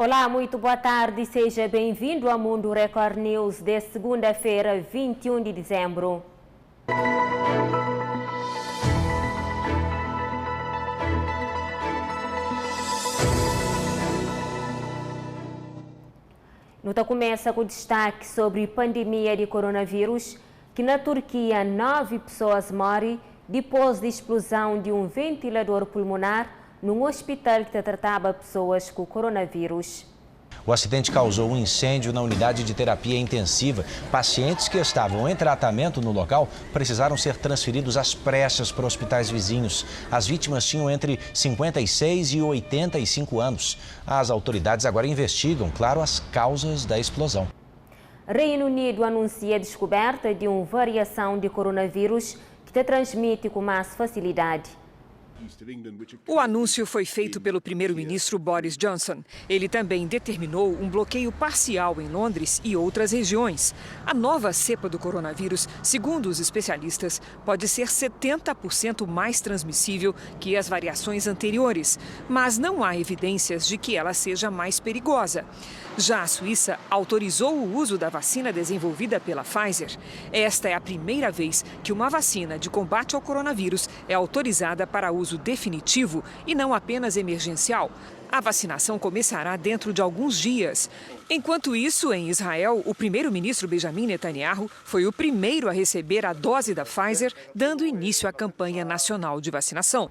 Olá, muito boa tarde. Seja bem-vindo ao Mundo Record News de segunda-feira, 21 de dezembro. Nota começa com destaque sobre pandemia de coronavírus, que na Turquia 9 pessoas morrem depois de explosão de um ventilador pulmonar num hospital que tratava pessoas com coronavírus. O acidente causou um incêndio na unidade de terapia intensiva. Pacientes que estavam em tratamento no local precisaram ser transferidos às pressas para hospitais vizinhos. As vítimas tinham entre 56 e 85 anos. As autoridades agora investigam, claro, as causas da explosão. Reino Unido anuncia a descoberta de uma variação de coronavírus que se transmite com mais facilidade. O anúncio foi feito pelo primeiro-ministro Boris Johnson. Ele também determinou um bloqueio parcial em Londres e outras regiões. A nova cepa do coronavírus, segundo os especialistas, pode ser 70% mais transmissível que as variações anteriores, mas não há evidências de que ela seja mais perigosa. Já a Suíça autorizou o uso da vacina desenvolvida pela Pfizer. Esta é a primeira vez que uma vacina de combate ao coronavírus é autorizada para uso definitivo e não apenas emergencial. A vacinação começará dentro de alguns dias. Enquanto isso, em Israel, o primeiro-ministro Benjamin Netanyahu foi o primeiro a receber a dose da Pfizer, dando início à campanha nacional de vacinação.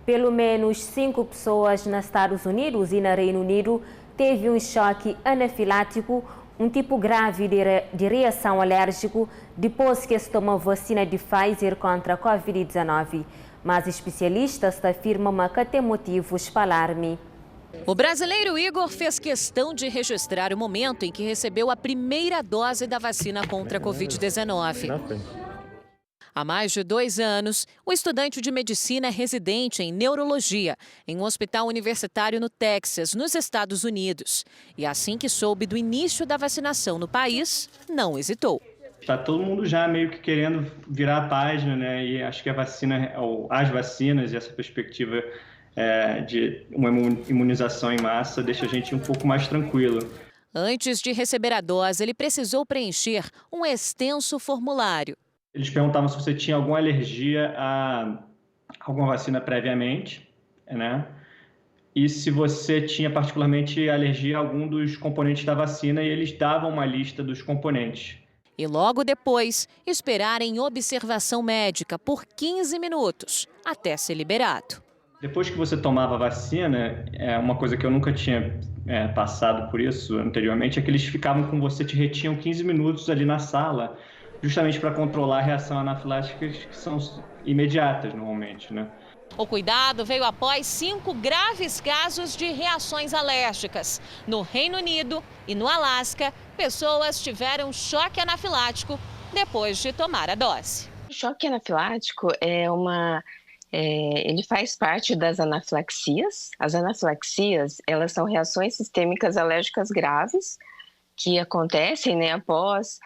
Pelo menos 5 pessoas nos Estados Unidos e no Reino Unido teve um choque anafilático, um tipo grave de reação alérgica, depois que se tomou vacina de Pfizer contra a Covid-19. Mas especialistas afirmam que tem motivos para alarme. O brasileiro Igor fez questão de registrar o momento em que recebeu a primeira dose da vacina contra a Covid-19. Há mais de 2 anos, o estudante de medicina é residente em neurologia em um hospital universitário no Texas, nos Estados Unidos. E assim que soube do início da vacinação no país, não hesitou. Está todo mundo já meio que querendo virar a página, né? E acho que a vacina, ou as vacinas e essa perspectiva de uma imunização em massa deixa a gente um pouco mais tranquilo. Antes de receber a dose, ele precisou preencher um extenso formulário. Eles perguntavam se você tinha alguma alergia a alguma vacina previamente, né? E se você tinha particularmente alergia a algum dos componentes da vacina, e eles davam uma lista dos componentes. E logo depois, esperar em observação médica por 15 minutos, até ser liberado. Depois que você tomava a vacina, uma coisa que eu nunca tinha passado por isso anteriormente, é que eles ficavam com você, te retinham 15 minutos ali na sala, justamente para controlar a reação anafilática, que são imediatas normalmente, né? O cuidado veio após 5 graves casos de reações alérgicas. No Reino Unido e no Alasca, pessoas tiveram choque anafilático depois de tomar a dose. O choque anafilático ele faz parte das anafilaxias. As anafilaxias, elas são reações sistêmicas alérgicas graves que acontecem, né, após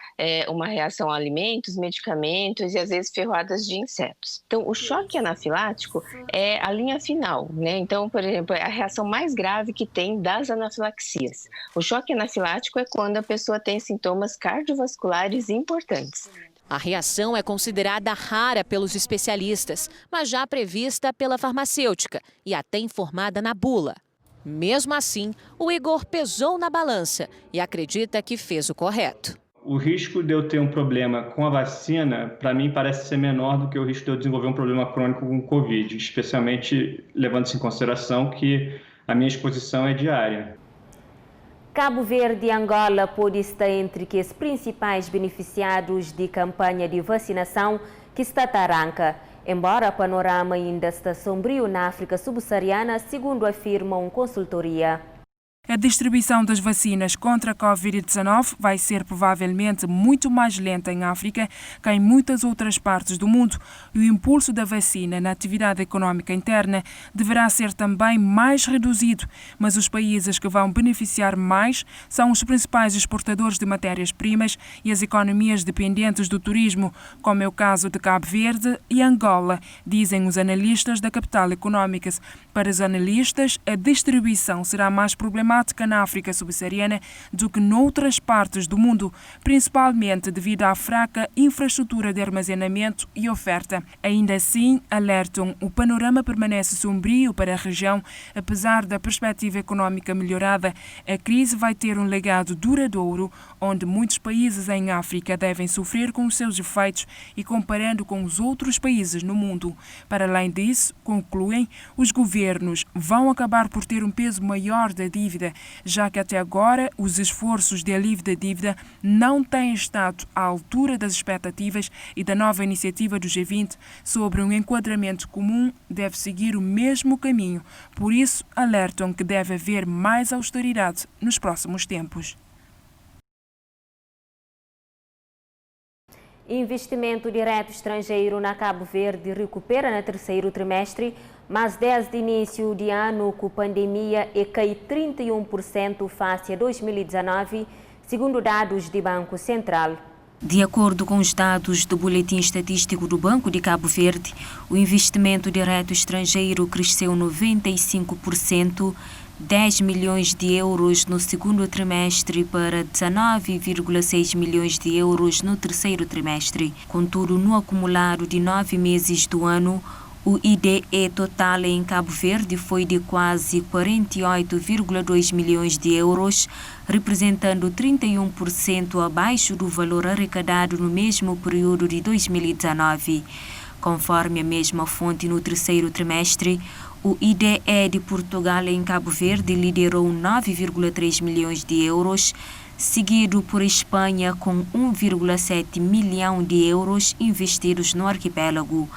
uma reação a alimentos, medicamentos e às vezes ferroadas de insetos. Então, o choque anafilático é a linha final, né? Então, por exemplo, é a reação mais grave que tem das anafilaxias. O choque anafilático é quando a pessoa tem sintomas cardiovasculares importantes. A reação é considerada rara pelos especialistas, mas já prevista pela farmacêutica e até informada na bula. Mesmo assim, o Igor pesou na balança e acredita que fez o correto. O risco de eu ter um problema com a vacina, para mim, parece ser menor do que o risco de eu desenvolver um problema crônico com o Covid, especialmente levando-se em consideração que a minha exposição é diária. Cabo Verde e Angola podem estar entre os principais beneficiados de campanha de vacinação que está a arranca. Embora o panorama ainda está sombrio na África subsaariana, segundo afirma uma consultoria. A distribuição das vacinas contra a Covid-19 vai ser provavelmente muito mais lenta em África que em muitas outras partes do mundo. E o impulso da vacina na atividade econômica interna deverá ser também mais reduzido, mas os países que vão beneficiar mais são os principais exportadores de matérias-primas e as economias dependentes do turismo, como é o caso de Cabo Verde e Angola, dizem os analistas da Capital Económicas. Para os analistas, a distribuição será mais problemática climática na África subsaariana do que noutras partes do mundo, principalmente devido à fraca infraestrutura de armazenamento e oferta. Ainda assim, alertam, o panorama permanece sombrio para a região. Apesar da perspectiva econômica melhorada, a crise vai ter um legado duradouro, onde muitos países em África devem sofrer com os seus efeitos e comparando com os outros países no mundo. Para além disso, concluem, os governos vão acabar por ter um peso maior da dívida, já que até agora os esforços de alívio da dívida não têm estado à altura das expectativas e da nova iniciativa do G20 sobre um enquadramento comum deve seguir o mesmo caminho. Por isso, alertam que deve haver mais austeridade nos próximos tempos. Investimento direto estrangeiro na Cabo Verde recupera no terceiro trimestre, mas desde o início de ano com a pandemia cai 31% face a 2019, segundo dados do Banco Central. De acordo com os dados do Boletim Estatístico do Banco de Cabo Verde, o investimento direto estrangeiro cresceu 95%, 10 milhões de euros no segundo trimestre para 19,6 milhões de euros no terceiro trimestre. Contudo, no acumulado de 9 meses do ano, o IDE total em Cabo Verde foi de quase 48,2 milhões de euros, representando 31% abaixo do valor arrecadado no mesmo período de 2019. Conforme a mesma fonte no terceiro trimestre, o IDE de Portugal em Cabo Verde liderou 9,3 milhões de euros, seguido por Espanha com 1,7 milhão de euros investidos no arquipélago.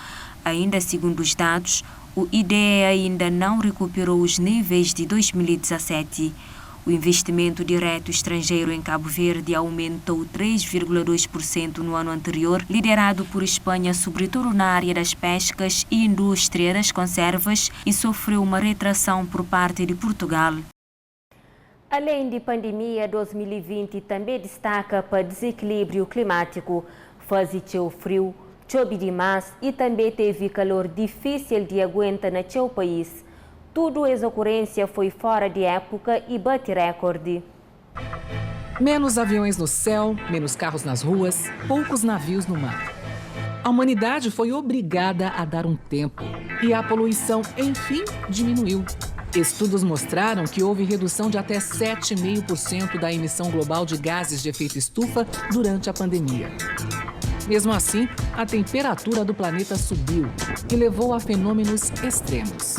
Ainda segundo os dados, o IDE ainda não recuperou os níveis de 2017. O investimento direto estrangeiro em Cabo Verde aumentou 3,2% no ano anterior, liderado por Espanha, sobretudo na área das pescas e indústria das conservas, e sofreu uma retração por parte de Portugal. Além de pandemia, 2020 também destaca para desequilíbrio climático. Fazia frio, chove demais e também teve calor difícil de aguentar no seu país. Tudo essa ocorrência foi fora de época e bate recorde. Menos aviões no céu, menos carros nas ruas, poucos navios no mar. A humanidade foi obrigada a dar um tempo e a poluição, enfim, diminuiu. Estudos mostraram que houve redução de até 7,5% da emissão global de gases de efeito estufa durante a pandemia. Mesmo assim, a temperatura do planeta subiu e levou a fenômenos extremos.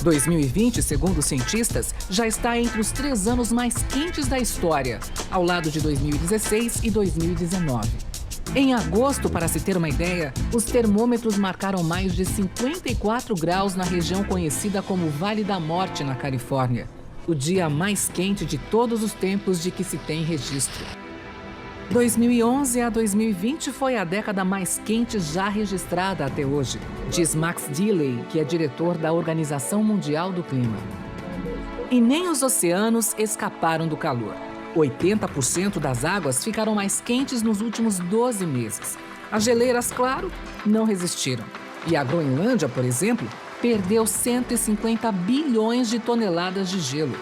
2020, segundo os cientistas, já está entre os 3 anos mais quentes da história, ao lado de 2016 e 2019. Em agosto, para se ter uma ideia, os termômetros marcaram mais de 54 graus na região conhecida como Vale da Morte, na Califórnia, o dia mais quente de todos os tempos de que se tem registro. 2011 a 2020 foi a década mais quente já registrada até hoje, diz Max Deeley, que é diretor da Organização Mundial do Clima. E nem os oceanos escaparam do calor. 80% das águas ficaram mais quentes nos últimos 12 meses. As geleiras, claro, não resistiram. E a Groenlândia, por exemplo, perdeu 150 bilhões de toneladas de gelo.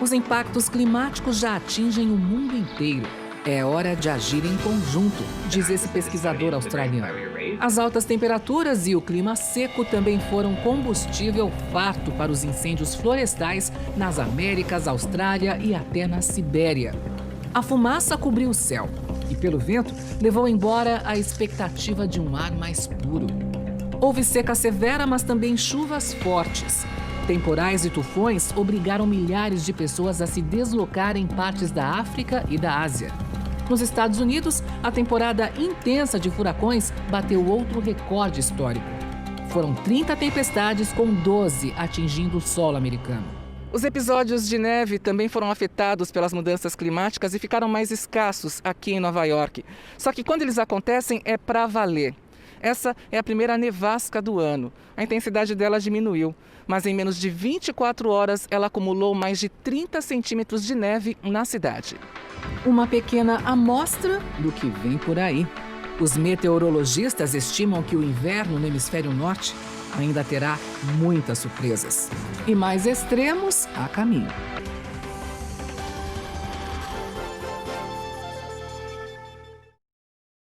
Os impactos climáticos já atingem o mundo inteiro. É hora de agir em conjunto, diz esse pesquisador australiano. As altas temperaturas e o clima seco também foram combustível farto para os incêndios florestais nas Américas, Austrália e até na Sibéria. A fumaça cobriu o céu e, pelo vento, levou embora a expectativa de um ar mais puro. Houve seca severa, mas também chuvas fortes. Temporais e tufões obrigaram milhares de pessoas a se deslocar em partes da África e da Ásia. Nos Estados Unidos, a temporada intensa de furacões bateu outro recorde histórico. Foram 30 tempestades, com 12 atingindo o solo americano. Os episódios de neve também foram afetados pelas mudanças climáticas e ficaram mais escassos aqui em Nova York. Só que quando eles acontecem é para valer. Essa é a primeira nevasca do ano. A intensidade dela diminuiu, mas em menos de 24 horas ela acumulou mais de 30 centímetros de neve na cidade. Uma pequena amostra do que vem por aí. Os meteorologistas estimam que o inverno no hemisfério norte ainda terá muitas surpresas. E mais extremos a caminho.